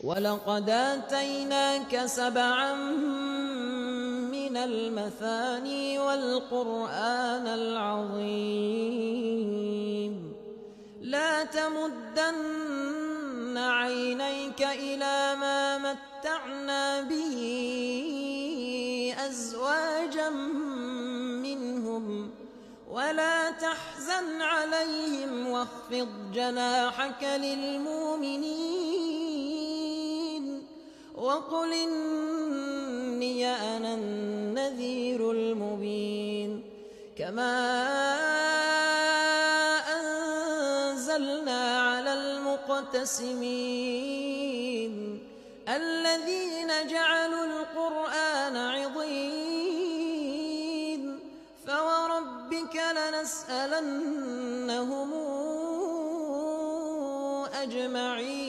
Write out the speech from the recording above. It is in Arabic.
ولقد آتيناك سبعا من المثاني والقرآن العظيم لا تمدن عينيك إلى ما متعنا به أزواجا منهم ولا تحزن عليهم واخفض جناحك للمؤمنين وقل إني أنا النذير المبين كما أنزلنا على المقتسمين الذين جعلوا القرآن عضين فوربك لنسألنهم أجمعين